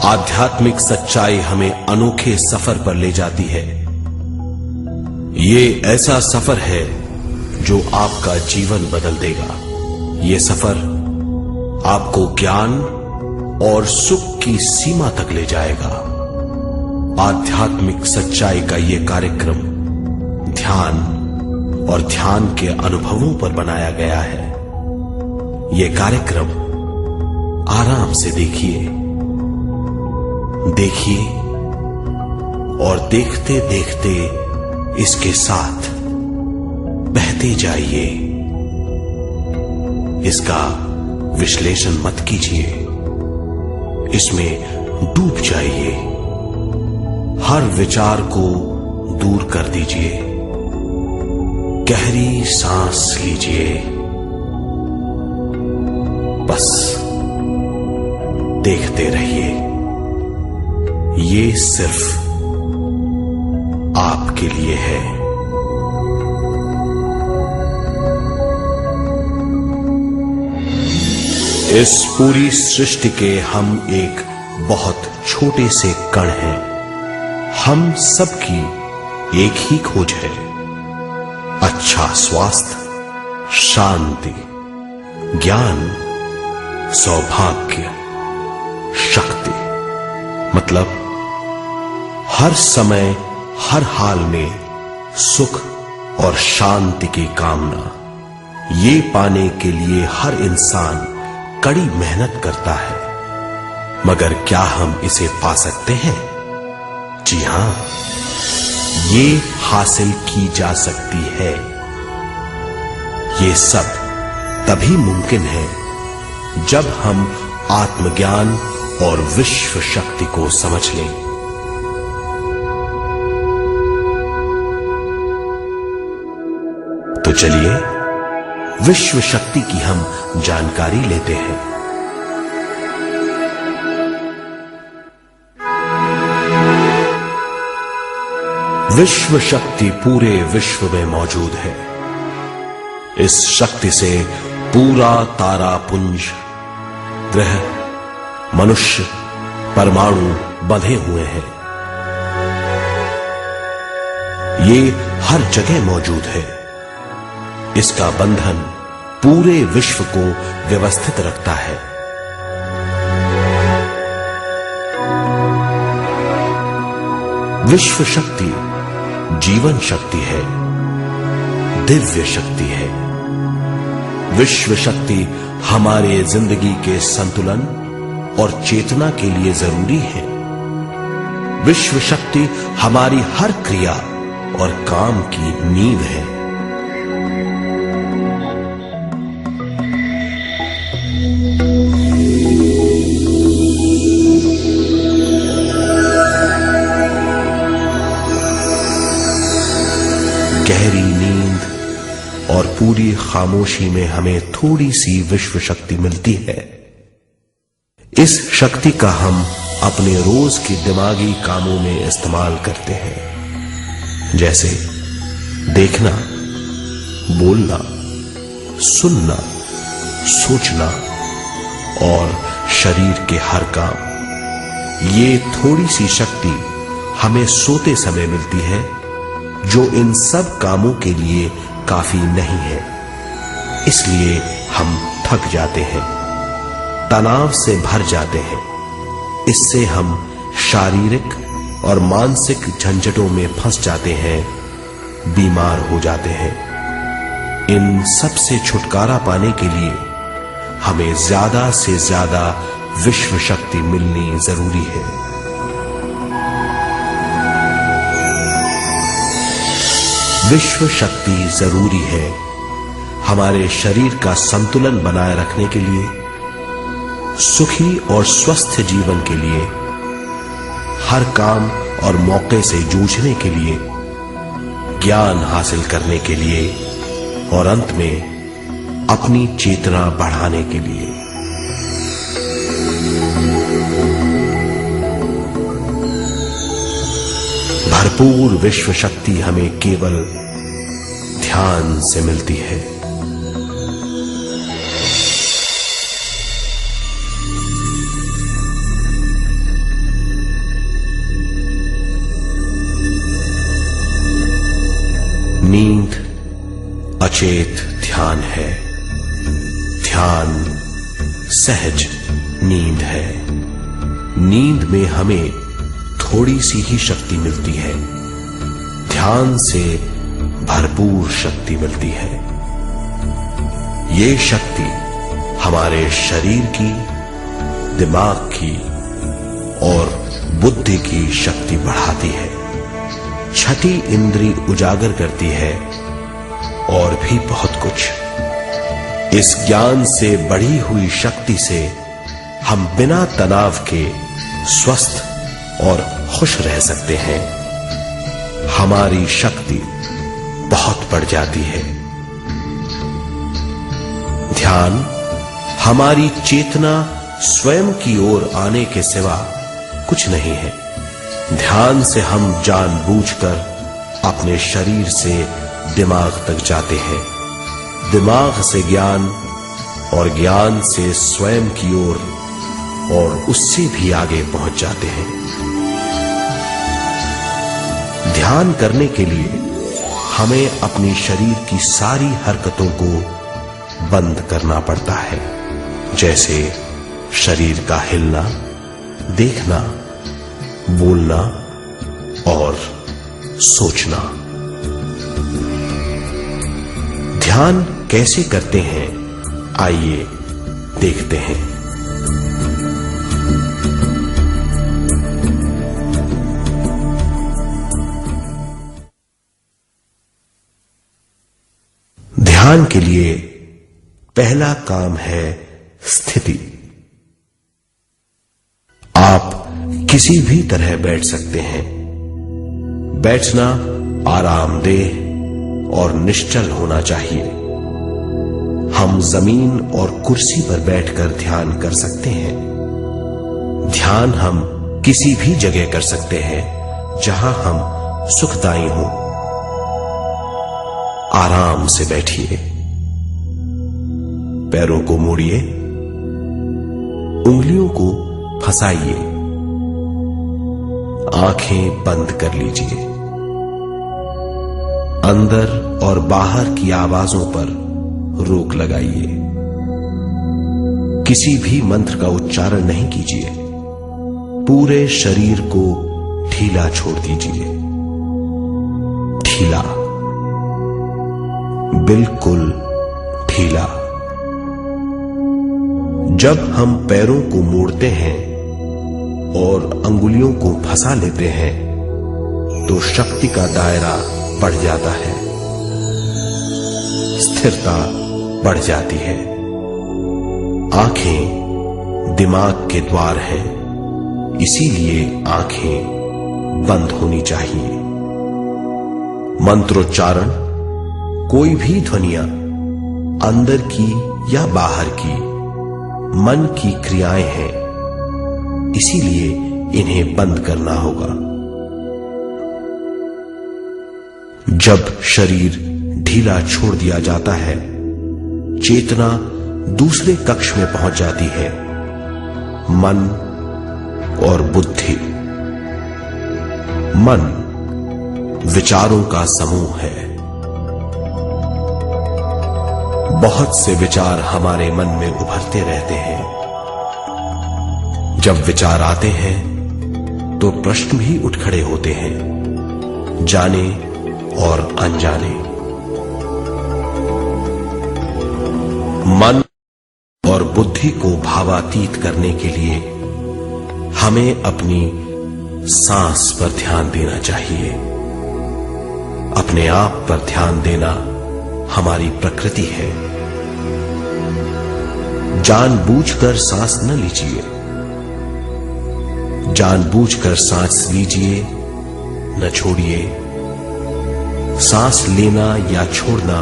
आध्यात्मिक सच्चाई हमें अनोखे सफर पर ले जाती है। ये ऐसा सफर है जो आपका जीवन बदल देगा। ये सफर आपको ज्ञान और सुख की सीमा तक ले जाएगा। आध्यात्मिक सच्चाई का ये कार्यक्रम ध्यान और ध्यान के अनुभवों पर बनाया गया है। ये कार्यक्रम आराम से देखिए और देखते देखते इसके साथ बहते जाइए। इसका विश्लेषण मत कीजिए, इसमें डूब जाइए। हर विचार को दूर कर दीजिए। गहरी सांस लीजिए। बस देखते रहिए। ये सिर्फ आपके लिए है। इस पूरी सृष्टि के हम एक बहुत छोटे से कण हैं। हम सबकी एक ही खोज है, अच्छा स्वास्थ्य, शांति, ज्ञान, सौभाग्य, शक्ति। मतलब हर समय हर हाल में सुख और शांति की कामना। ये पाने के लिए हर इंसान कड़ी मेहनत करता है, मगर क्या हम इसे पा सकते हैं? जी हां, ये हासिल की जा सकती है। ये सब तभी मुमकिन है जब हम आत्मज्ञान और विश्व शक्ति को समझ लें। तो चलिए विश्व शक्ति की हम जानकारी लेते हैं। विश्व शक्ति पूरे विश्व में मौजूद है। इस शक्ति से पूरा तारापुंज, ग्रह, मनुष्य, परमाणु बंधे हुए हैं। ये हर जगह मौजूद है। इसका बंधन पूरे विश्व को व्यवस्थित रखता है। विश्व शक्ति जीवन शक्ति है, दिव्य शक्ति है। विश्व शक्ति हमारे जिंदगी के संतुलन और चेतना के लिए जरूरी है। विश्व शक्ति हमारी हर क्रिया और काम की नींव है। गहरी नींद और पूरी खामोशी में हमें थोड़ी सी विश्व शक्ति मिलती है। इस शक्ति का हम अपने रोज के दिमागी कामों में इस्तेमाल करते हैं, जैसे देखना, बोलना, सुनना, सोचना और शरीर के हर काम। ये थोड़ी सी शक्ति हमें सोते समय मिलती है, जो इन सब कामों के लिए काफी नहीं है। इसलिए हम थक जाते हैं, तनाव से भर जाते हैं। इससे हम शारीरिक और मानसिक झंझटों में फंस जाते हैं, बीमार हो जाते हैं। इन सब से छुटकारा पाने के लिए हमें ज्यादा से ज्यादा विश्व शक्ति मिलनी जरूरी है। विश्व शक्ति जरूरी है हमारे शरीर का संतुलन बनाए रखने के लिए, सुखी और स्वस्थ जीवन के लिए, हर काम और मौके से जूझने के लिए, ज्ञान हासिल करने के लिए और अंत में अपनी चेतना बढ़ाने के लिए। भरपूर विश्व शक्ति हमें केवल ध्यान से मिलती है। नींद अचेत ध्यान है, ध्यान सहज नींद है। नींद में हमें थोड़ी सी ही शक्ति मिलती है, ध्यान से भरपूर शक्ति मिलती है। ये शक्ति हमारे शरीर की, दिमाग की और बुद्धि की शक्ति बढ़ाती है, छठी इंद्री उजागर करती है और भी बहुत कुछ। इस ज्ञान से बढ़ी हुई शक्ति से हम बिना तनाव के स्वस्थ और खुश रह सकते हैं। हमारी शक्ति बहुत बढ़ जाती है। ध्यान हमारी चेतना स्वयं की ओर आने के सिवा कुछ नहीं है। ध्यान से हम जानबूझकर अपने शरीर से दिमाग तक जाते हैं, दिमाग से ज्ञान और ज्ञान से स्वयं की ओर और उससे भी आगे पहुंच जाते हैं। ध्यान करने के लिए हमें अपनी शरीर की सारी हरकतों को बंद करना पड़ता है, जैसे शरीर का हिलना, देखना, बोलना और सोचना। ध्यान कैसे करते हैं, आइए देखते हैं। ध्यान के लिए पहला काम है स्थिति। आप किसी भी तरह बैठ सकते हैं। बैठना आरामदेह और निश्चल होना चाहिए। हम जमीन और कुर्सी पर बैठकर ध्यान कर सकते हैं। ध्यान हम किसी भी जगह कर सकते हैं जहां हम सुखदायी हों। आराम से बैठिए, पैरों को मोड़िए, उंगलियों को फंसाइए, आंखें बंद कर लीजिए। अंदर और बाहर की आवाजों पर रोक लगाइए। किसी भी मंत्र का उच्चारण नहीं कीजिए। पूरे शरीर को ढीला छोड़ दीजिए। ढीला, बिल्कुल ढीला। जब हम पैरों को मोड़ते हैं और अंगुलियों को फंसा लेते हैं तो शक्ति का दायरा बढ़ जाता है, स्थिरता बढ़ जाती है। आंखें दिमाग के द्वार हैं, इसीलिए आंखें बंद होनी चाहिए। मंत्रोच्चारण, कोई भी ध्वनियां अंदर की या बाहर की मन की क्रियाएं हैं, इसीलिए इन्हें बंद करना होगा। जब शरीर ढीला छोड़ दिया जाता है, चेतना दूसरे कक्ष में पहुंच जाती है। मन और बुद्धि। मन विचारों का समूह है। बहुत से विचार हमारे मन में उभरते रहते हैं। जब विचार आते हैं तो प्रश्न भी उठ खड़े होते हैं, जाने और अनजाने। मन और बुद्धि को भावातीत करने के लिए हमें अपनी सांस पर ध्यान देना चाहिए। अपने आप पर ध्यान देना हमारी प्रकृति है। जानबूझकर सांस न लीजिए। जानबूझकर सांस लीजिए, न छोड़िए। सांस लेना या छोड़ना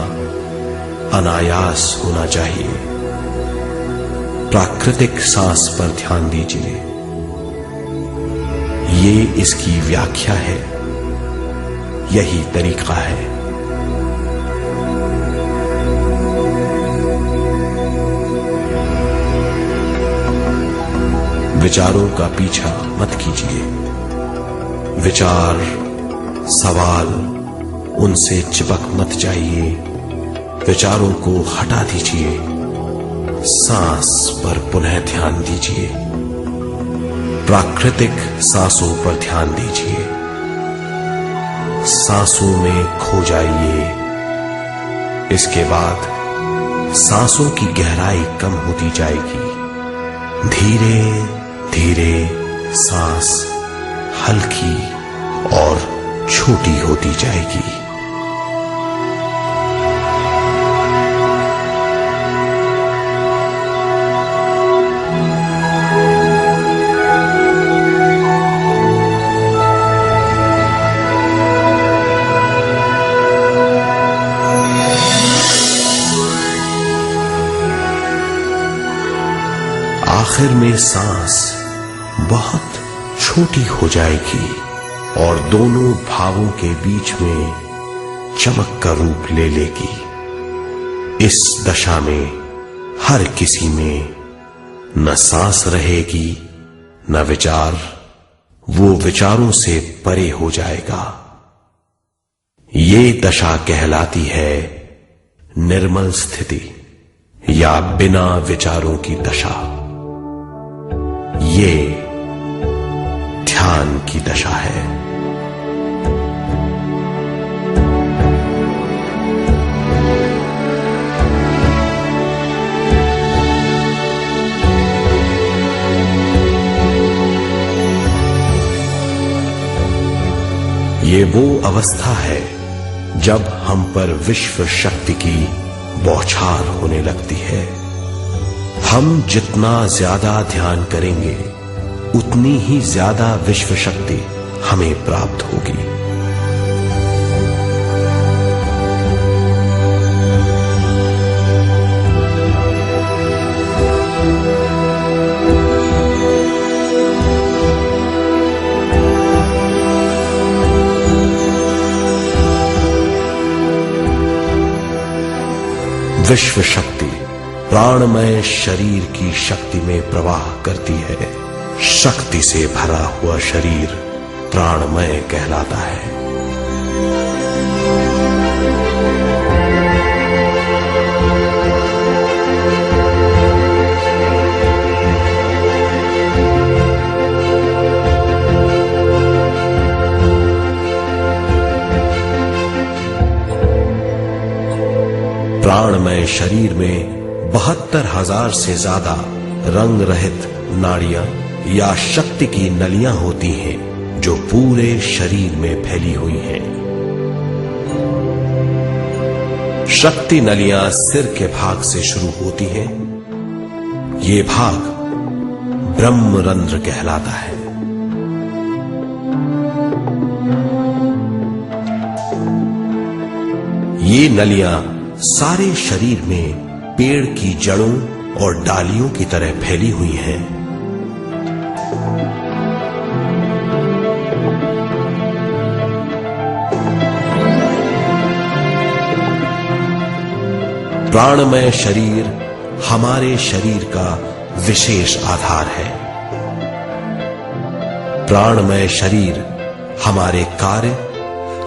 अनायास होना चाहिए। प्राकृतिक सांस पर ध्यान दीजिए। ये इसकी व्याख्या है, यही तरीका है। विचारों का पीछा मत कीजिए। विचार, सवाल, उनसे चिपक मत जाइए, विचारों को हटा दीजिए, सांस पर पुनः ध्यान दीजिए, प्राकृतिक सांसों पर ध्यान दीजिए, सांसों में खो जाइए। इसके बाद सांसों की गहराई कम होती जाएगी। धीरे धीरे सांस हल्की और छोटी होती जाएगी। आखिर में सांस बहुत छोटी हो जाएगी और दोनों भावों के बीच में चमक का रूप ले लेगी। इस दशा में हर किसी में न सांस रहेगी न विचार, वो विचारों से परे हो जाएगा। ये दशा कहलाती है निर्मल स्थिति या बिना विचारों की दशा। ये ध्यान की दशा है। ये वो अवस्था है जब हम पर विश्व शक्ति की बौछार होने लगती है। हम जितना ज्यादा ध्यान करेंगे उतनी ही ज्यादा विश्व शक्ति हमें प्राप्त होगी। विश्व शक्ति प्राणमय शरीर की शक्ति में प्रवाह करती है। शक्ति से भरा हुआ शरीर प्राणमय कहलाता है। प्राणमय शरीर में 72,000 से ज्यादा रंग रहित नाड़ियां या शक्ति की नलियां होती हैं जो पूरे शरीर में फैली हुई हैं। शक्ति नलियां सिर के भाग से शुरू होती हैं। ये भाग ब्रह्मरंध्र कहलाता है। ये नलियां सारे शरीर में पेड़ की जड़ों और डालियों की तरह फैली हुई हैं। प्राणमय शरीर हमारे शरीर का विशेष आधार है। प्राणमय शरीर हमारे कार्य,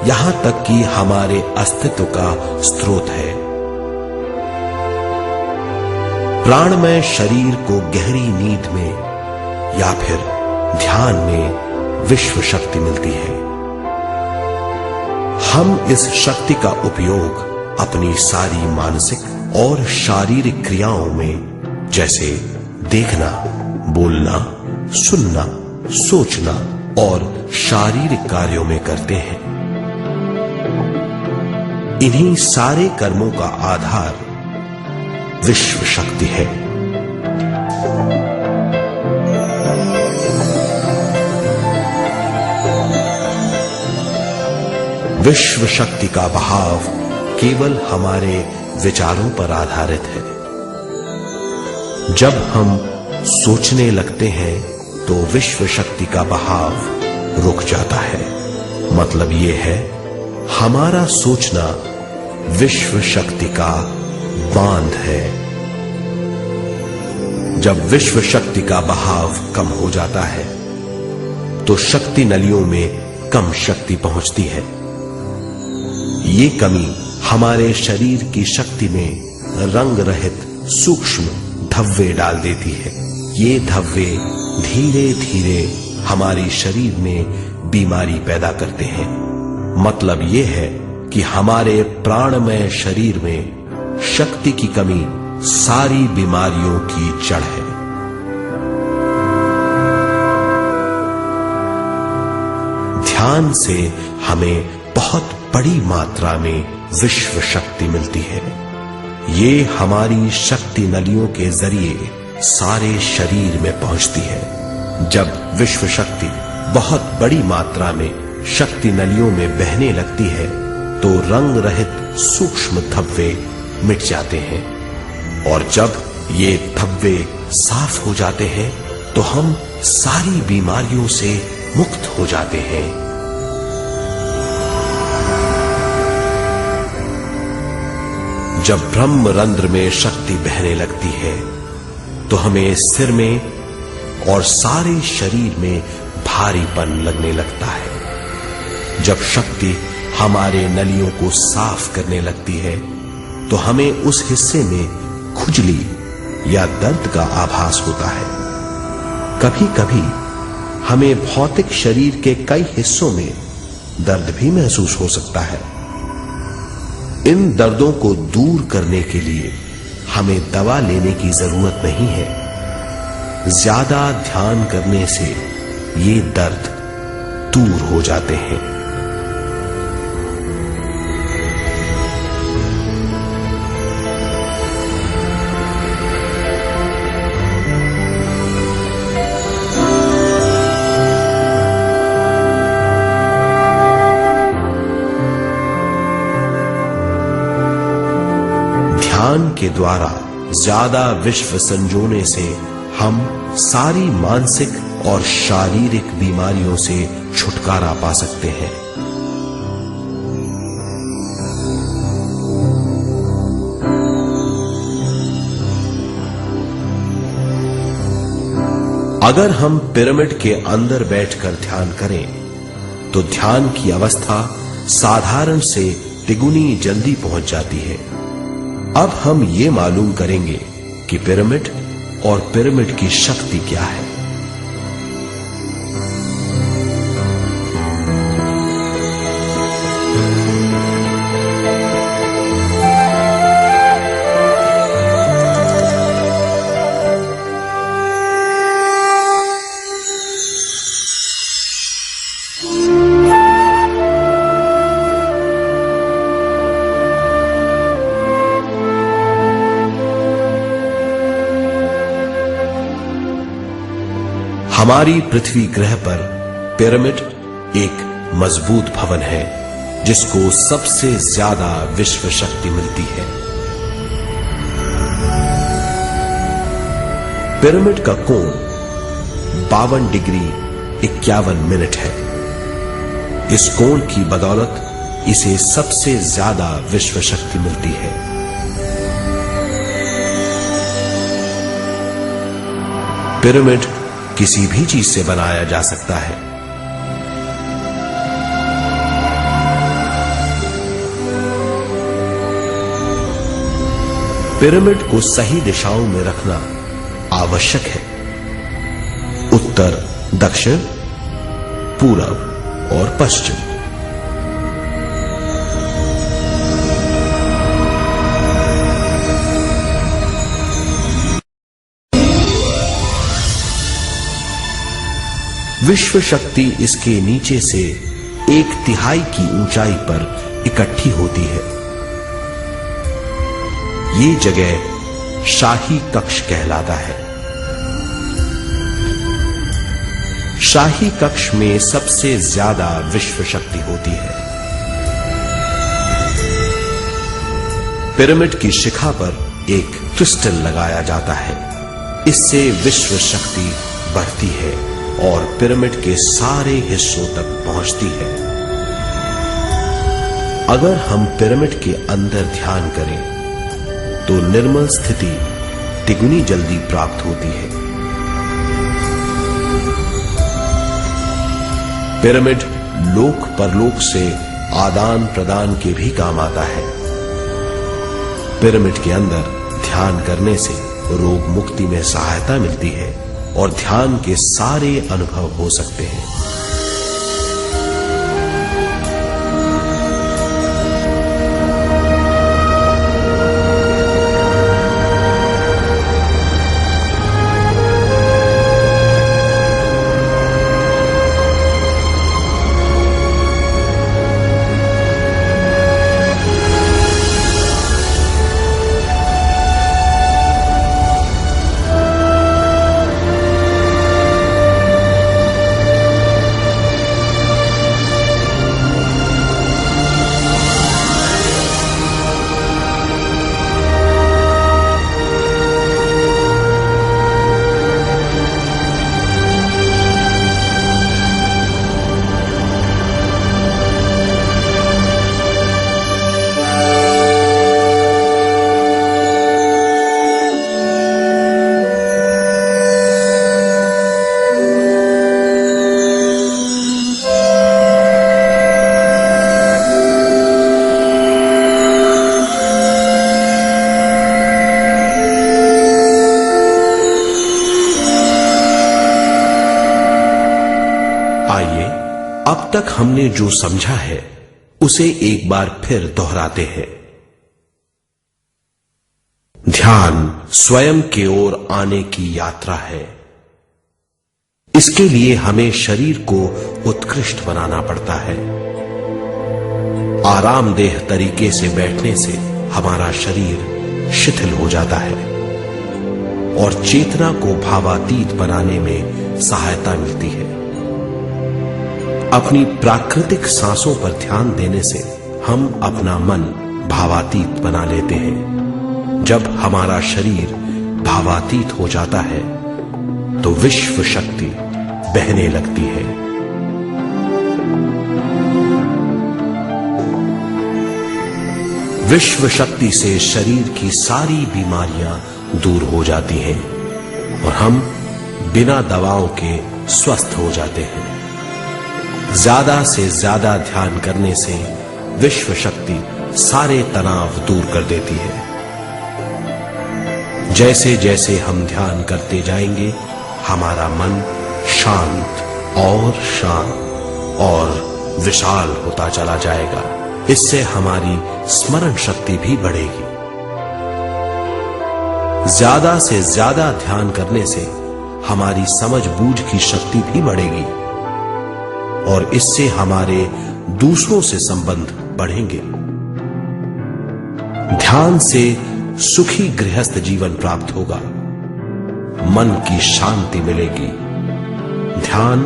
यहां तक कि हमारे अस्तित्व का स्रोत है। प्राणमय शरीर को गहरी नींद में या फिर ध्यान में विश्व शक्ति मिलती है। हम इस शक्ति का उपयोग अपनी सारी मानसिक और शारीरिक क्रियाओं में, जैसे देखना, बोलना, सुनना, सोचना और शारीरिक कार्यों में करते हैं। इन्हीं सारे कर्मों का आधार विश्व शक्ति है। विश्व शक्ति का बहाव केवल हमारे विचारों पर आधारित है। जब हम सोचने लगते हैं तो विश्व शक्ति का बहाव रुक जाता है। मतलब यह है, हमारा सोचना विश्व शक्ति का बांध है। जब विश्व शक्ति का बहाव कम हो जाता है तो शक्ति नलियों में कम शक्ति पहुंचती है। ये कमी हमारे शरीर की शक्ति में रंग रहित सूक्ष्म धब्बे डाल देती है। ये धब्बे धीरे धीरे हमारे शरीर में बीमारी पैदा करते हैं। मतलब ये है कि हमारे प्राणमय शरीर में शक्ति की कमी सारी बीमारियों की जड़ है। ध्यान से हमें बहुत बड़ी मात्रा में विश्व शक्ति मिलती है। ये हमारी शक्ति नलियों के जरिए सारे शरीर में पहुंचती है। जब विश्व शक्ति बहुत बड़ी मात्रा में शक्ति नलियों में बहने लगती है तो रंग रहित सूक्ष्म धब्बे मिट जाते हैं, और जब ये धब्बे साफ हो जाते हैं तो हम सारी बीमारियों से मुक्त हो जाते हैं। जब ब्रह्म रंध्र में शक्ति बहने लगती है तो हमें सिर में और सारे शरीर में भारीपन लगने लगता है। जब शक्ति हमारे नलियों को साफ करने लगती है तो हमें उस हिस्से में खुजली या दर्द का आभास होता है। कभी कभी हमें भौतिक शरीर के कई हिस्सों में दर्द भी महसूस हो सकता है। इन दर्दों को दूर करने के लिए हमें दवा लेने की जरूरत नहीं है। ज्यादा ध्यान करने से ये दर्द दूर हो जाते हैं। ध्यान के द्वारा ज्यादा विश्व संजोने से हम सारी मानसिक और शारीरिक बीमारियों से छुटकारा पा सकते हैं। अगर हम पिरामिड के अंदर बैठकर ध्यान करें तो ध्यान की अवस्था साधारण से तिगुनी जल्दी पहुंच जाती है। अब हम ये मालूम करेंगे कि पिरामिड और पिरामिड की शक्ति क्या है। हमारी पृथ्वी ग्रह पर पिरामिड एक मजबूत भवन है जिसको सबसे ज्यादा विश्व शक्ति मिलती है। पिरामिड का कोण 52 डिग्री 51 मिनट है। इस कोण की बदौलत इसे सबसे ज्यादा विश्व शक्ति मिलती है। पिरामिड किसी भी चीज से बनाया जा सकता है। पिरामिड को सही दिशाओं में रखना आवश्यक है। उत्तर, दक्षिण, पूरब और पश्चिम। विश्व शक्ति इसके नीचे से 1/3 की ऊंचाई पर इकट्ठी होती है। ये जगह शाही कक्ष कहलाता है। शाही कक्ष में सबसे ज्यादा विश्व शक्ति होती है। पिरामिड की शिखा पर एक क्रिस्टल लगाया जाता है। इससे विश्व शक्ति बढ़ती है और पिरामिड के सारे हिस्सों तक पहुंचती है। अगर हम पिरामिड के अंदर ध्यान करें तो निर्मल स्थिति तिगुनी जल्दी प्राप्त होती है। पिरामिड लोक परलोक से आदान प्रदान के भी काम आता है। पिरामिड के अंदर ध्यान करने से रोग मुक्ति में सहायता मिलती है और ध्यान के सारे अनुभव हो सकते हैं। अब तक हमने जो समझा है उसे एक बार फिर दोहराते हैं। ध्यान स्वयं की ओर आने की यात्रा है। इसके लिए हमें शरीर को उत्कृष्ट बनाना पड़ता है। आरामदेह तरीके से बैठने से हमारा शरीर शिथिल हो जाता है और चेतना को भावातीत बनाने में सहायता मिलती है। अपनी प्राकृतिक सांसों पर ध्यान देने से हम अपना मन भावातीत बना लेते हैं। जब हमारा शरीर भावातीत हो जाता है तो विश्व शक्ति बहने लगती है। विश्व शक्ति से शरीर की सारी बीमारियां दूर हो जाती हैं और हम बिना दवाओं के स्वस्थ हो जाते हैं। ज्यादा से ज्यादा ध्यान करने से विश्व शक्ति सारे तनाव दूर कर देती है। जैसे जैसे हम ध्यान करते जाएंगे हमारा मन शांत और विशाल होता चला जाएगा। इससे हमारी स्मरण शक्ति भी बढ़ेगी। ज्यादा से ज्यादा ध्यान करने से हमारी समझ बूझ की शक्ति भी बढ़ेगी और इससे हमारे दूसरों से संबंध बढ़ेंगे। ध्यान से सुखी गृहस्थ जीवन प्राप्त होगा, मन की शांति मिलेगी। ध्यान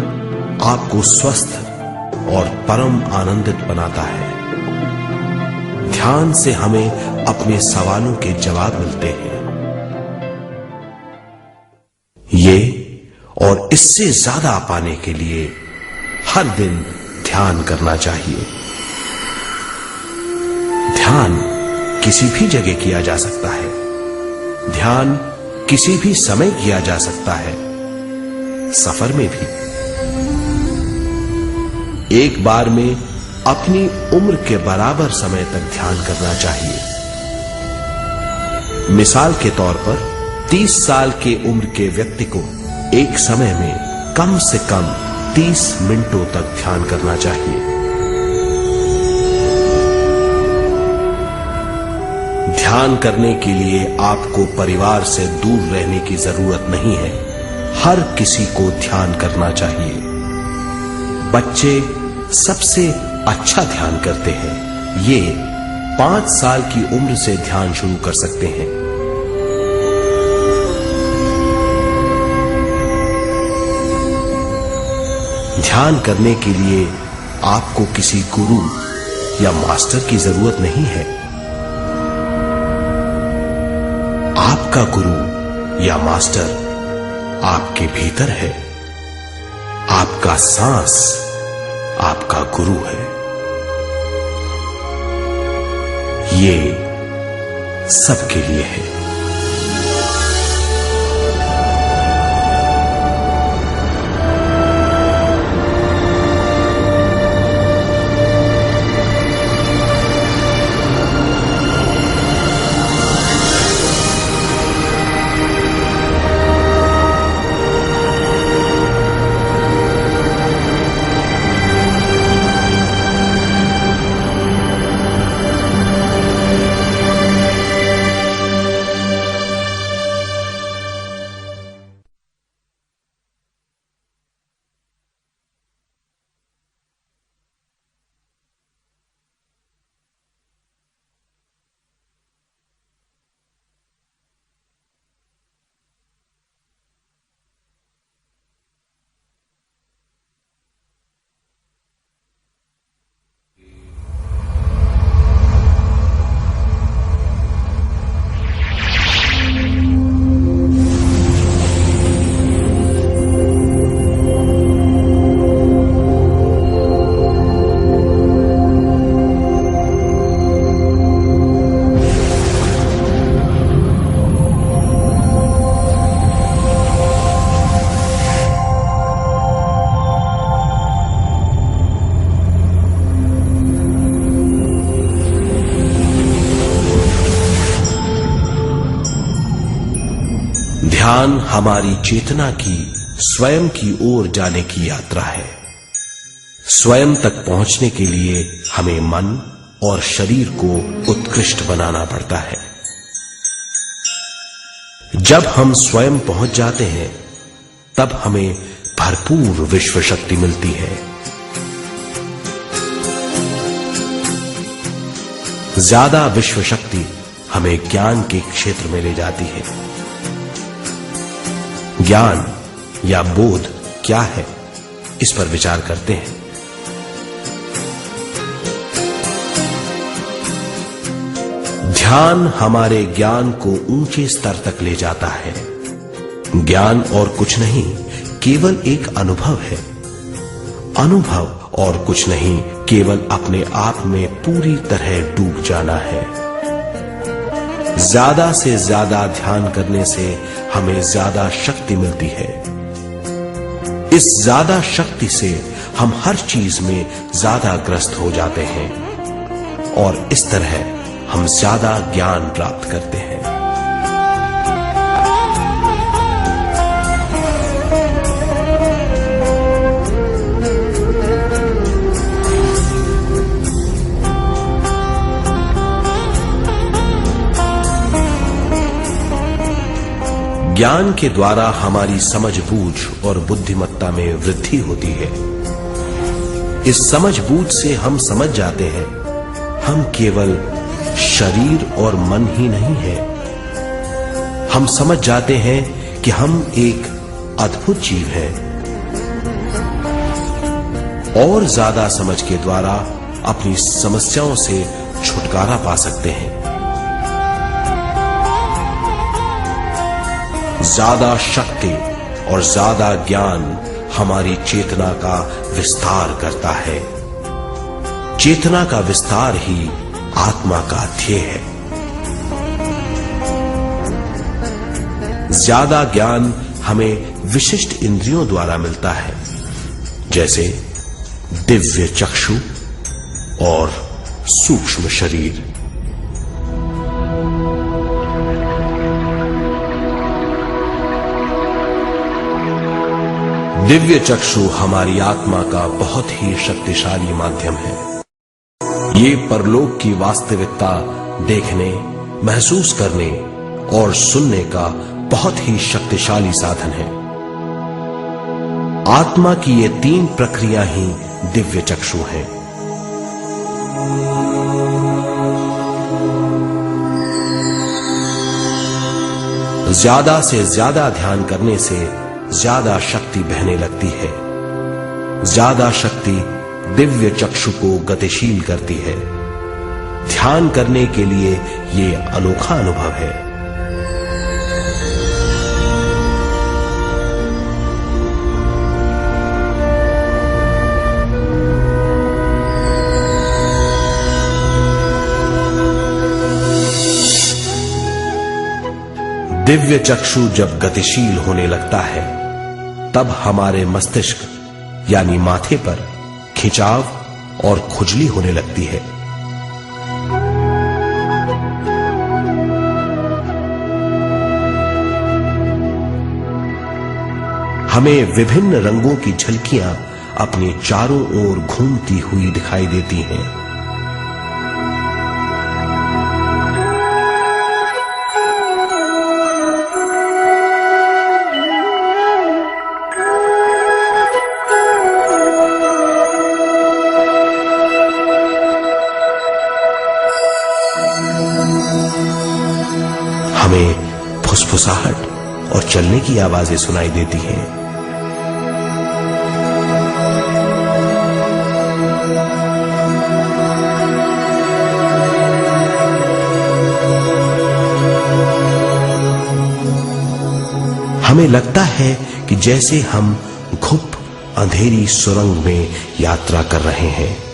आपको स्वस्थ और परम आनंदित बनाता है। ध्यान से हमें अपने सवालों के जवाब मिलते हैं। ये और इससे ज्यादा पाने के लिए हर दिन ध्यान करना चाहिए। ध्यान किसी भी जगह किया जा सकता है। ध्यान किसी भी समय किया जा सकता है, सफर में भी। एक बार में अपनी उम्र के बराबर समय तक ध्यान करना चाहिए। मिसाल के तौर पर 30 साल के उम्र के व्यक्ति को एक समय में कम से कम 30 मिनटों तक ध्यान करना चाहिए। ध्यान करने के लिए आपको परिवार से दूर रहने की जरूरत नहीं है। हर किसी को ध्यान करना चाहिए। बच्चे सबसे अच्छा ध्यान करते हैं। ये 5 साल की उम्र से ध्यान शुरू कर सकते हैं। ध्यान करने के लिए आपको किसी गुरु या मास्टर की जरूरत नहीं है। आपका गुरु या मास्टर आपके भीतर है। आपका सांस आपका गुरु है। ये सबके लिए है। ध्यान हमारी चेतना की स्वयं की ओर जाने की यात्रा है। स्वयं तक पहुंचने के लिए हमें मन और शरीर को उत्कृष्ट बनाना पड़ता है। जब हम स्वयं पहुंच जाते हैं तब हमें भरपूर विश्व शक्ति मिलती है। ज्यादा विश्व शक्ति हमें ज्ञान के क्षेत्र में ले जाती है। ज्ञान या बोध क्या है, इस पर विचार करते हैं। ध्यान हमारे ज्ञान को ऊंचे स्तर तक ले जाता है। ज्ञान और कुछ नहीं, केवल एक अनुभव है। अनुभव और कुछ नहीं, केवल अपने आप में पूरी तरह डूब जाना है। ज्यादा से ज्यादा ध्यान करने से हमें ज्यादा शक्ति मिलती है। इस ज्यादा शक्ति से हम हर चीज में ज्यादा ग्रस्त हो जाते हैं और इस तरह हम ज्यादा ज्ञान प्राप्त करते हैं। ज्ञान के द्वारा हमारी समझ बूझ और बुद्धिमत्ता में वृद्धि होती है। इस समझ बूझ से हम समझ जाते हैं हम केवल शरीर और मन ही नहीं है। हम समझ जाते हैं कि हम एक अद्भुत जीव हैं और ज्यादा समझ के द्वारा अपनी समस्याओं से छुटकारा पा सकते हैं। ज्यादा शक्ति और ज्यादा ज्ञान हमारी चेतना का विस्तार करता है। चेतना का विस्तार ही आत्मा का ध्येय है। ज्यादा ज्ञान हमें विशिष्ट इंद्रियों द्वारा मिलता है, जैसे दिव्य चक्षु और सूक्ष्म शरीर। दिव्य चक्षु हमारी आत्मा का बहुत ही शक्तिशाली माध्यम है। ये परलोक की वास्तविकता देखने, महसूस करने और सुनने का बहुत ही शक्तिशाली साधन है। आत्मा की ये तीन प्रक्रिया ही दिव्य चक्षु हैं। ज्यादा से ज्यादा ध्यान करने से ज्यादा शक्ति बहने लगती है। ज्यादा शक्ति दिव्य चक्षु को गतिशील करती है। ध्यान करने के लिए यह अनोखा अनुभव है। दिव्य चक्षु जब गतिशील होने लगता है तब हमारे मस्तिष्क यानी माथे पर खिंचाव और खुजली होने लगती है। हमें विभिन्न रंगों की झलकियां अपने चारों ओर घूमती हुई दिखाई देती हैं। हमें फुसफुसाहट और चलने की आवाजें सुनाई देती हैं। हमें लगता है कि जैसे हम घुप अंधेरी सुरंग में यात्रा कर रहे हैं।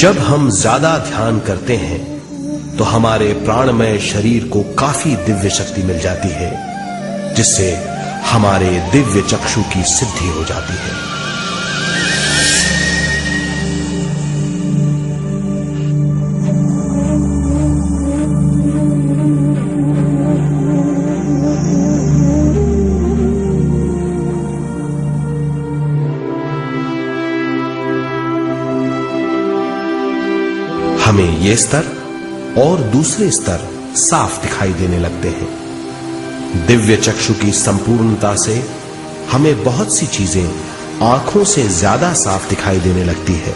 जब हम ज्यादा ध्यान करते हैं तो हमारे प्राणमय शरीर को काफी दिव्य शक्ति मिल जाती है, जिससे हमारे दिव्य चक्षु की सिद्धि हो जाती है। हमें ये स्तर और दूसरे स्तर साफ दिखाई देने लगते हैं। दिव्य चक्षु की संपूर्णता से हमें बहुत सी चीजें आंखों से ज्यादा साफ दिखाई देने लगती है।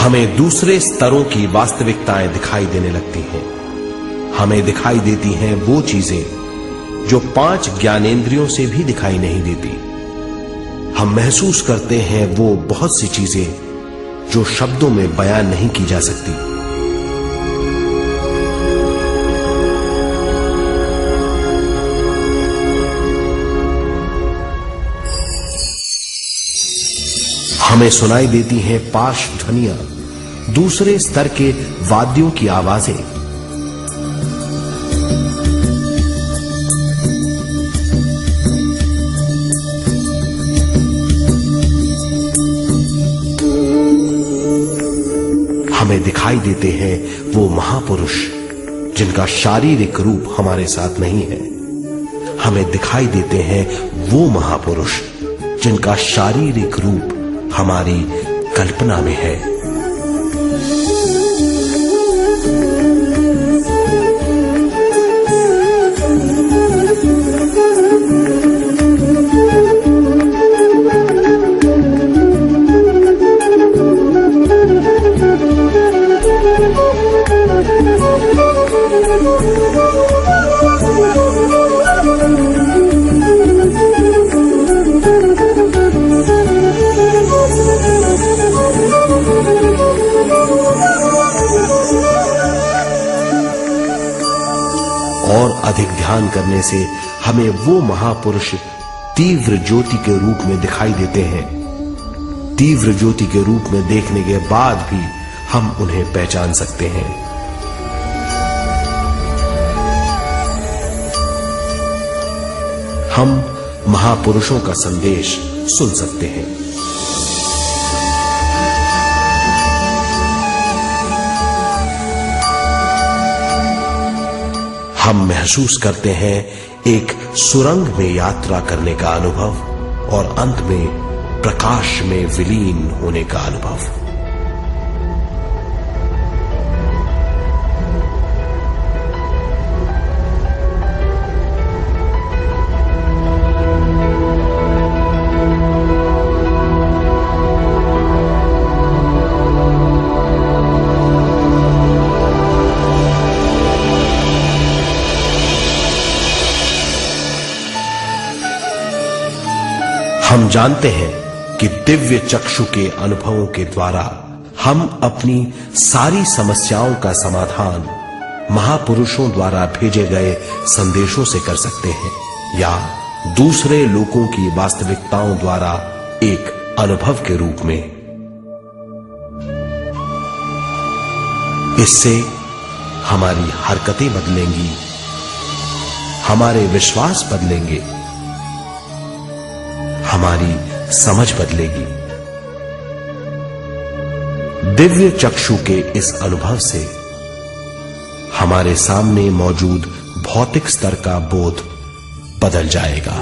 हमें दूसरे स्तरों की वास्तविकताएं दिखाई देने लगती हैं। हमें दिखाई देती हैं वो चीजें जो 5 ज्ञानेंद्रियों से भी दिखाई नहीं देती। हम महसूस करते हैं वो बहुत सी चीजें जो शब्दों में बयान नहीं की जा सकती। हमें सुनाई देती हैं पार्श्व ध्वनियां, दूसरे स्तर के वाद्यों की आवाजें। हमें दिखाई देते हैं वो महापुरुष जिनका शारीरिक रूप हमारे साथ नहीं है। हमें दिखाई देते हैं वो महापुरुष जिनका शारीरिक रूप हमारी कल्पना में है। और अधिक ध्यान करने से हमें वो महापुरुष तीव्र ज्योति के रूप में दिखाई देते हैं। तीव्र ज्योति के रूप में देखने के बाद भी हम उन्हें पहचान सकते हैं। हम महापुरुषों का संदेश सुन सकते हैं। हम महसूस करते हैं एक सुरंग में यात्रा करने का अनुभव और अंत में प्रकाश में विलीन होने का अनुभव। हम जानते हैं कि दिव्य चक्षु के अनुभवों के द्वारा हम अपनी सारी समस्याओं का समाधान महापुरुषों द्वारा भेजे गए संदेशों से कर सकते हैं या दूसरे लोगों की वास्तविकताओं द्वारा एक अनुभव के रूप में। इससे हमारी हरकतें बदलेंगी, हमारे विश्वास बदलेंगे, हमारी समझ बदलेगी। दिव्य चक्षु के इस अनुभव से हमारे सामने मौजूद भौतिक स्तर का बोध बदल जाएगा।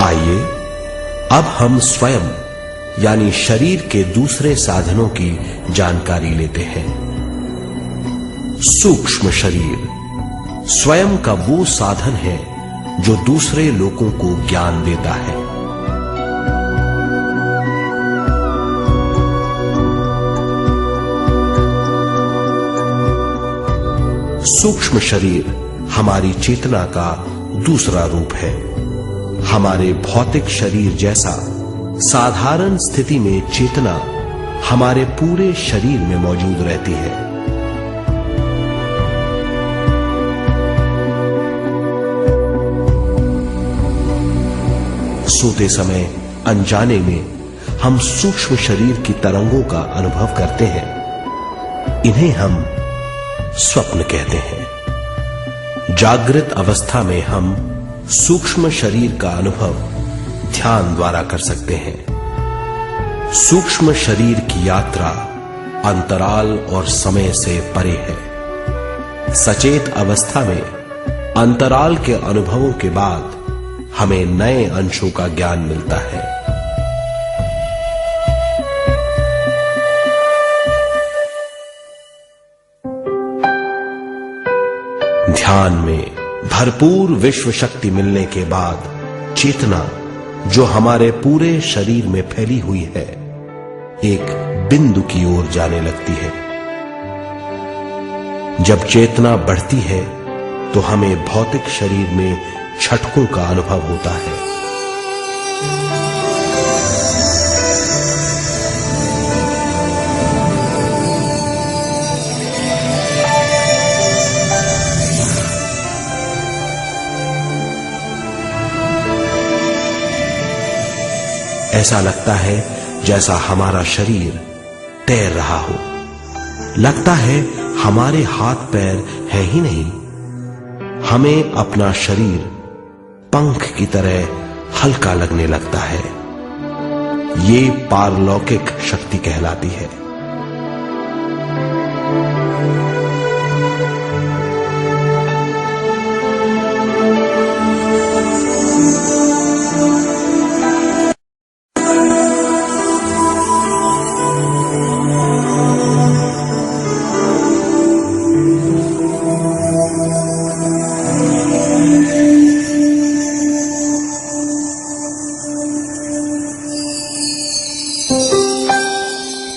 आइए अब हम स्वयं यानी शरीर के दूसरे साधनों की जानकारी लेते हैं। सूक्ष्म शरीर स्वयं का वो साधन है जो दूसरे लोगों को ज्ञान देता है। सूक्ष्म शरीर हमारी चेतना का दूसरा रूप है। हमारे भौतिक शरीर जैसा साधारण स्थिति में चेतना हमारे पूरे शरीर में मौजूद रहती है। सोते समय अनजाने में हम सूक्ष्म शरीर की तरंगों का अनुभव करते हैं। इन्हें हम स्वप्न कहते हैं। जागृत अवस्था में हम सूक्ष्म शरीर का अनुभव ध्यान द्वारा कर सकते हैं। सूक्ष्म शरीर की यात्रा अंतराल और समय से परे है। सचेत अवस्था में अंतराल के अनुभवों के बाद हमें नए अंशों का ज्ञान मिलता है। ध्यान में भरपूर विश्व शक्ति मिलने के बाद चेतना जो हमारे पूरे शरीर में फैली हुई है, एक बिंदु की ओर जाने लगती है। जब चेतना बढ़ती है तो हमें भौतिक शरीर में झटकों का अनुभव होता है। ऐसा लगता है जैसा हमारा शरीर तैर रहा हो। लगता है हमारे हाथ पैर है ही नहीं। हमें अपना शरीर पंख की तरह हल्का लगने लगता है। ये पारलौकिक शक्ति कहलाती है।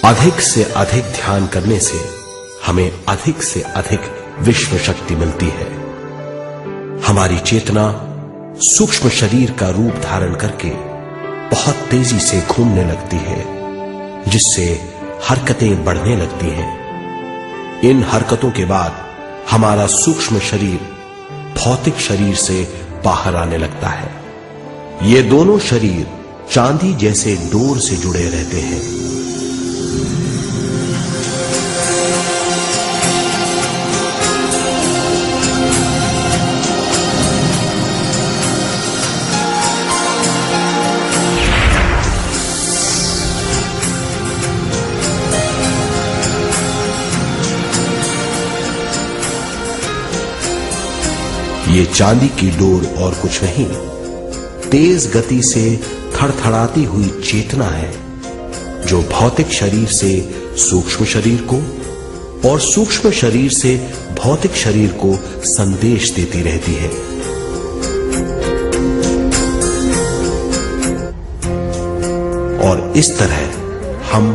अधिक से अधिक ध्यान करने से हमें अधिक से अधिक विश्व शक्ति मिलती है। हमारी चेतना सूक्ष्म शरीर का रूप धारण करके बहुत तेजी से घूमने लगती है, जिससे हरकतें बढ़ने लगती हैं। इन हरकतों के बाद हमारा सूक्ष्म शरीर भौतिक शरीर से बाहर आने लगता है। ये दोनों शरीर चांदी जैसे डोर से जुड़े रहते हैं। ये चांदी की डोर और कुछ नहीं, तेज गति से थड़थड़ाती हुई चेतना है, जो भौतिक शरीर से सूक्ष्म शरीर को और सूक्ष्म शरीर से भौतिक शरीर को संदेश देती रहती है। और इस तरह हम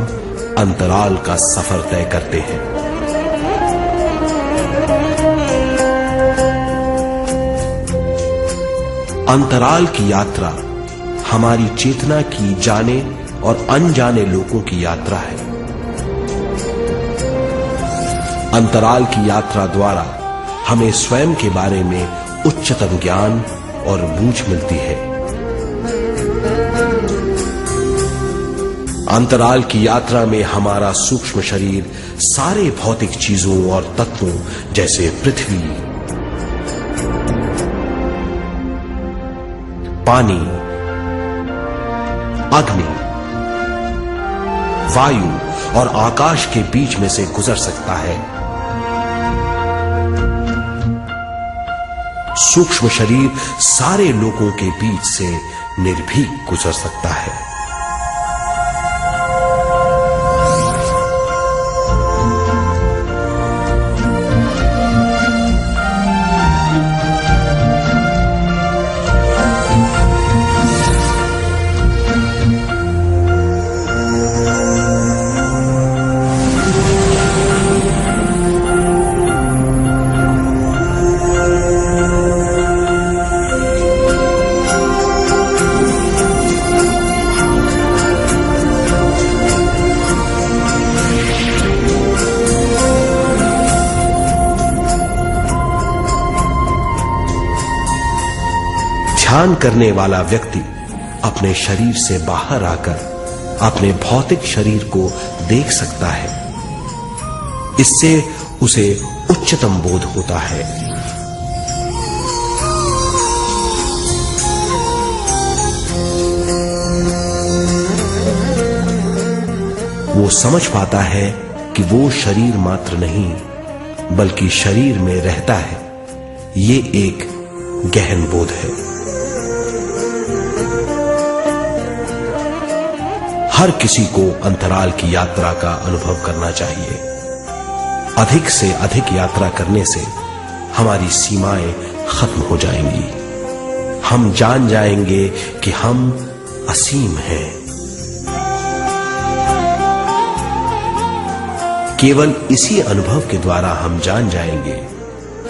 अंतराल का सफर तय करते हैं। अंतराल की यात्रा हमारी चेतना की जाने और अनजाने लोगों की यात्रा है। अंतराल की यात्रा द्वारा हमें स्वयं के बारे में उच्चतम ज्ञान और बूझ मिलती है। अंतराल की यात्रा में हमारा सूक्ष्म शरीर सारे भौतिक चीजों और तत्वों जैसे पृथ्वी, पानी, अग्नि, वायु और आकाश के बीच में से गुजर सकता है। सूक्ष्म शरीर सारे लोगों के बीच से निर्भीक गुजर सकता है। ध्यान करने वाला व्यक्ति अपने शरीर से बाहर आकर अपने भौतिक शरीर को देख सकता है। इससे उसे उच्चतम बोध होता है। वो समझ पाता है कि वो शरीर मात्र नहीं बल्कि शरीर में रहता है। ये एक गहन बोध है। हर किसी को अंतराल की यात्रा का अनुभव करना चाहिए। अधिक से अधिक यात्रा करने से हमारी सीमाएं खत्म हो जाएंगी। हम जान जाएंगे कि हम असीम हैं। केवल इसी अनुभव के द्वारा हम जान जाएंगे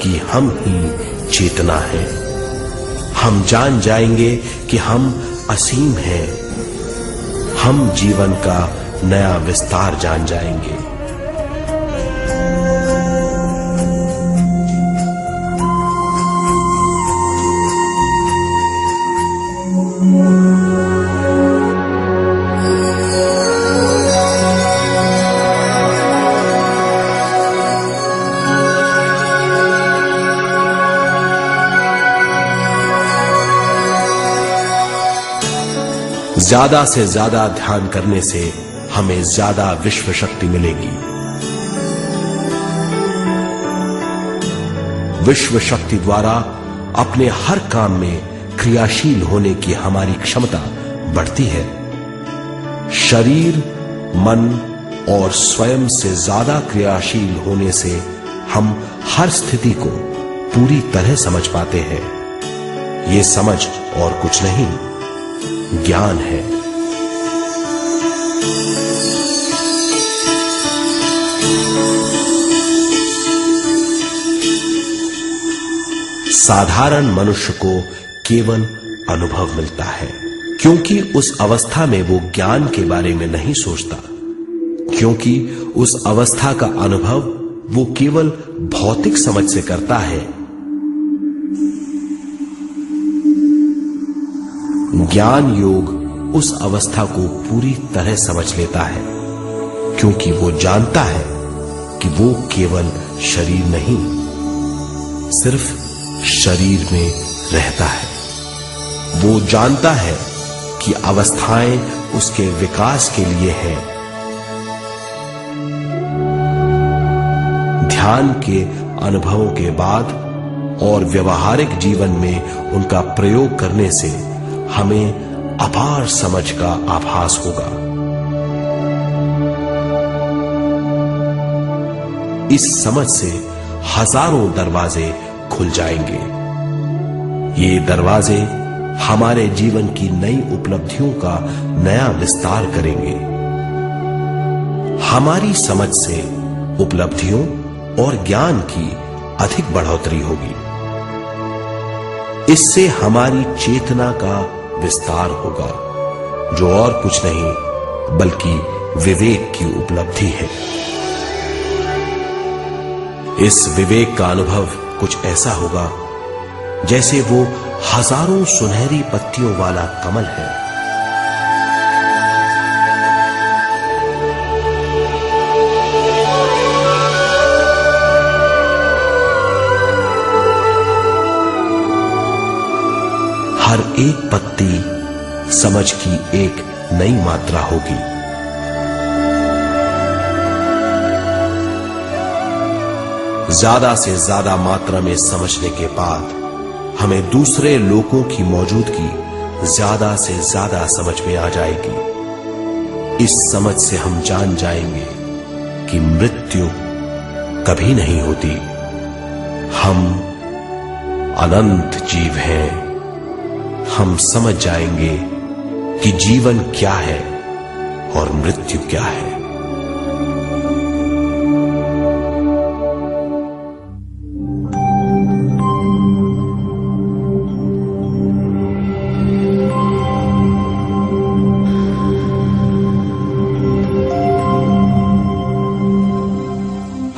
कि हम ही चेतना है। हम जान जाएंगे कि हम असीम हैं। हम जीवन का नया विस्तार जान जाएंगे। ज्यादा से ज्यादा ध्यान करने से हमें ज्यादा विश्व शक्ति मिलेगी। विश्व शक्ति द्वारा अपने हर काम में क्रियाशील होने की हमारी क्षमता बढ़ती है। शरीर, मन और स्वयं से ज्यादा क्रियाशील होने से हम हर स्थिति को पूरी तरह समझ पाते हैं। ये समझ और कुछ नहीं, ज्ञान है। साधारण मनुष्य को केवल अनुभव मिलता है, क्योंकि उस अवस्था में वो ज्ञान के बारे में नहीं सोचता, क्योंकि उस अवस्था का अनुभव वो केवल भौतिक समझ से करता है। ज्ञान योग उस अवस्था को पूरी तरह समझ लेता है, क्योंकि वो जानता है कि वो केवल शरीर नहीं, सिर्फ शरीर में रहता है। वो जानता है कि अवस्थाएं उसके विकास के लिए हैं। ध्यान के अनुभवों के बाद और व्यवहारिक जीवन में उनका प्रयोग करने से हमें अपार समझ का आभास होगा। इस समझ से हजारों दरवाजे खुल जाएंगे। ये दरवाजे हमारे जीवन की नई उपलब्धियों का नया विस्तार करेंगे। हमारी समझ से उपलब्धियों और ज्ञान की अधिक बढ़ोतरी होगी। इससे हमारी चेतना का विस्तार होगा, जो और कुछ नहीं बल्कि विवेक की उपलब्धि है। इस विवेक का अनुभव कुछ ऐसा होगा जैसे वो हजारों सुनहरी पत्तियों वाला कमल है। हर एक पत्ती समझ की एक नई मात्रा होगी। ज्यादा से ज्यादा मात्रा में समझने के बाद हमें दूसरे लोगों की मौजूदगी ज्यादा से ज्यादा समझ में आ जाएगी। इस समझ से हम जान जाएंगे कि मृत्यु कभी नहीं होती। हम अनंत जीव हैं। हम समझ जाएंगे कि जीवन क्या है और मृत्यु क्या है।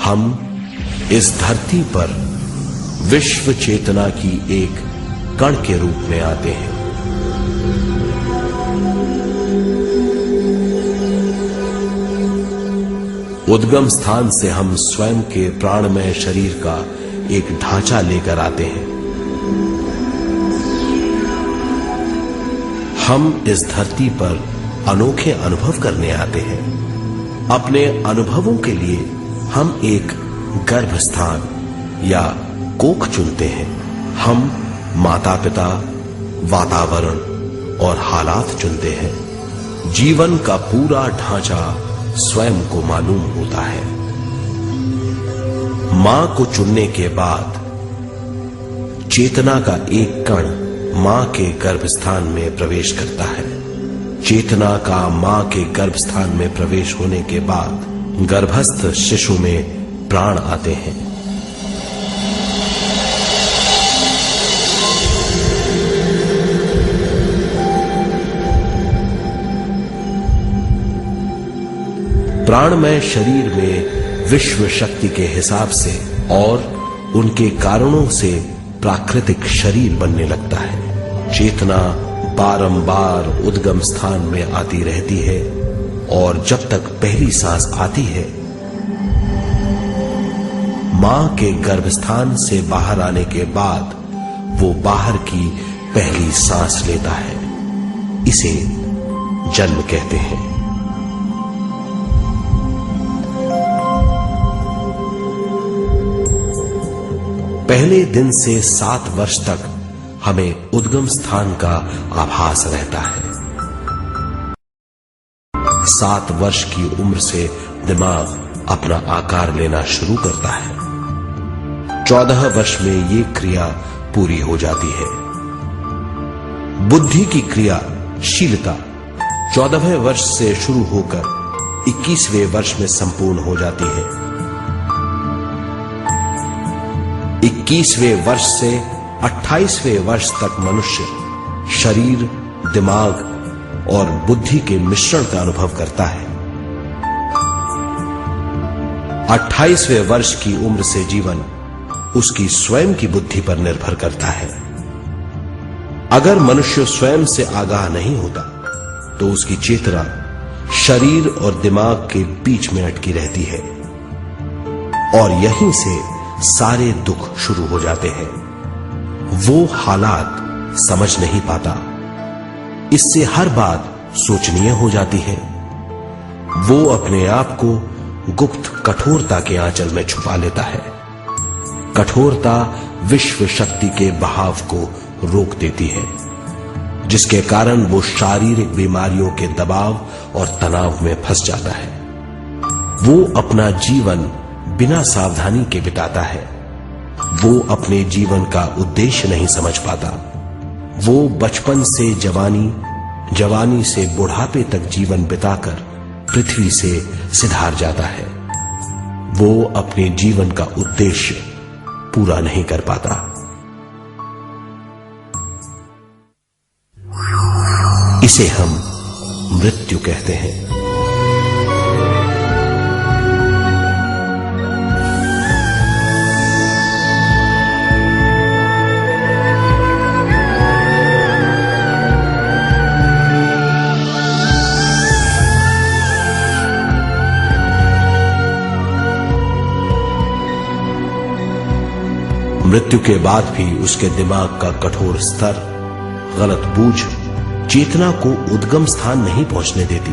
हम इस धरती पर विश्व चेतना की एक कण के रूप में आते हैं। उद्गम स्थान से हम स्वयं के प्राणमय शरीर का एक ढांचा लेकर आते हैं। हम इस धरती पर अनोखे अनुभव करने आते हैं। अपने अनुभवों के लिए हम एक गर्भ स्थान या कोख चुनते हैं। हम माता पिता, वातावरण और हालात चुनते हैं। जीवन का पूरा ढांचा स्वयं को मालूम होता है। मां को चुनने के बाद चेतना का एक कण मां के गर्भस्थान में प्रवेश करता है। चेतना का मां के गर्भस्थान में प्रवेश होने के बाद गर्भस्थ शिशु में प्राण आते हैं। प्राणमय शरीर में विश्व शक्ति के हिसाब से और उनके कारणों से प्राकृतिक शरीर बनने लगता है। चेतना बारंबार उद्गम स्थान में आती रहती है और जब तक पहली सांस आती है, मां के गर्भस्थान से बाहर आने के बाद वो बाहर की पहली सांस लेता है। इसे जन्म कहते हैं। पहले दिन से 7 वर्ष तक हमें उद्गम स्थान का आभास रहता है। 7 वर्ष की उम्र से दिमाग अपना आकार लेना शुरू करता है। 14 वर्ष में ये क्रिया पूरी हो जाती है। बुद्धि की क्रियाशीलता 14वें वर्ष से शुरू होकर 21वें वर्ष में संपूर्ण हो जाती है। 21वें वर्ष से 28वें वर्ष तक मनुष्य शरीर, दिमाग और बुद्धि के मिश्रण का अनुभव करता है। 28वें वर्ष की उम्र से जीवन उसकी स्वयं की बुद्धि पर निर्भर करता है। अगर मनुष्य स्वयं से आगाह नहीं होता तो उसकी चेतना शरीर और दिमाग के बीच में अटकी रहती है और यहीं से सारे दुख शुरू हो जाते हैं। वो हालात समझ नहीं पाता, इससे हर बात सोचनीय हो जाती है। वो अपने आप को गुप्त कठोरता के आंचल में छुपा लेता है। कठोरता विश्व शक्ति के बहाव को रोक देती है, जिसके कारण वो शारीरिक बीमारियों के दबाव और तनाव में फंस जाता है। वो अपना जीवन बिना सावधानी के बिताता है। वो अपने जीवन का उद्देश्य नहीं समझ पाता। वो बचपन से जवानी, जवानी से बुढ़ापे तक जीवन बिताकर पृथ्वी से सिधार जाता है। वो अपने जीवन का उद्देश्य पूरा नहीं कर पाता। इसे हम मृत्यु कहते हैं। मृत्यु के बाद भी उसके दिमाग का कठोर स्तर, गलत बूझ चेतना को उद्गम स्थान नहीं पहुंचने देती।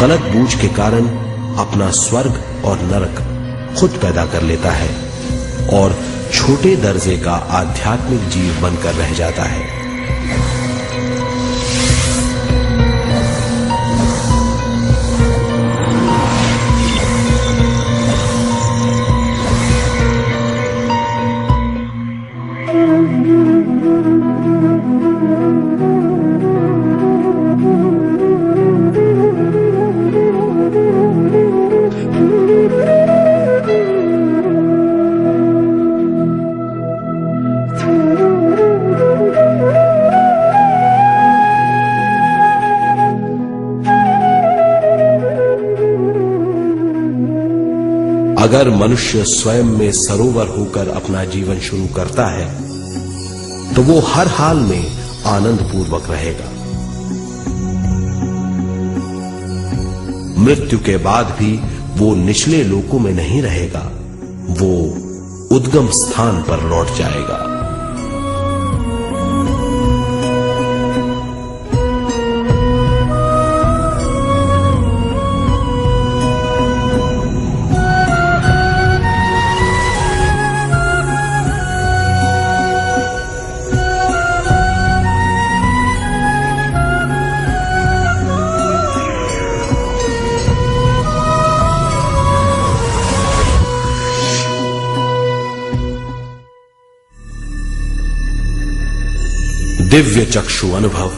गलत बूझ के कारण अपना स्वर्ग और नरक खुद पैदा कर लेता है और छोटे दर्जे का आध्यात्मिक जीव बनकर रह जाता है। अगर मनुष्य स्वयं में सरोवर होकर अपना जीवन शुरू करता है तो वो हर हाल में आनंद पूर्वक रहेगा। मृत्यु के बाद भी वो निचले लोकों में नहीं रहेगा, वो उद्गम स्थान पर लौट जाएगा। दिव्य चक्षु अनुभव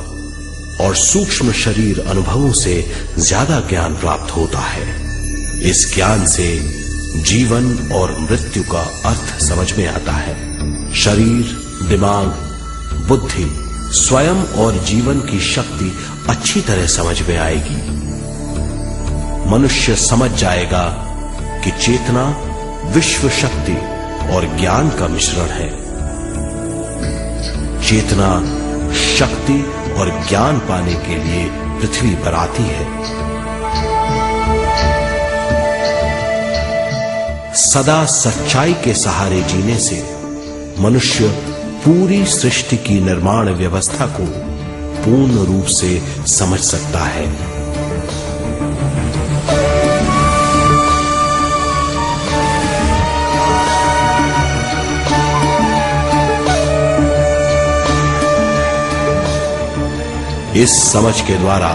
और सूक्ष्म शरीर अनुभवों से ज्यादा ज्ञान प्राप्त होता है। इस ज्ञान से जीवन और मृत्यु का अर्थ समझ में आता है। शरीर, दिमाग, बुद्धि, स्वयं और जीवन की शक्ति अच्छी तरह समझ में आएगी। मनुष्य समझ जाएगा कि चेतना विश्व शक्ति और ज्ञान का मिश्रण है। चेतना शक्ति और ज्ञान पाने के लिए पृथ्वी पर आती है। सदा सच्चाई के सहारे जीने से मनुष्य पूरी सृष्टि की निर्माण व्यवस्था को पूर्ण रूप से समझ सकता है। इस समझ के द्वारा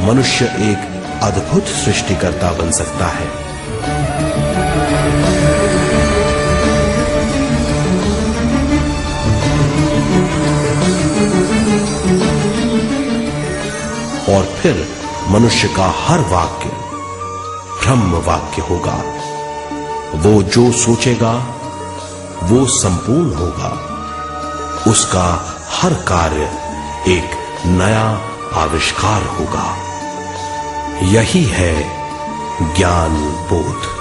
मनुष्य एक अद्भुत सृष्टिकर्ता बन सकता है। और फिर मनुष्य का हर वाक्य ब्रह्म वाक्य होगा। वो जो सोचेगा वो संपूर्ण होगा। उसका हर कार्य एक नया आविष्कार होगा। यही है ज्ञान बोध।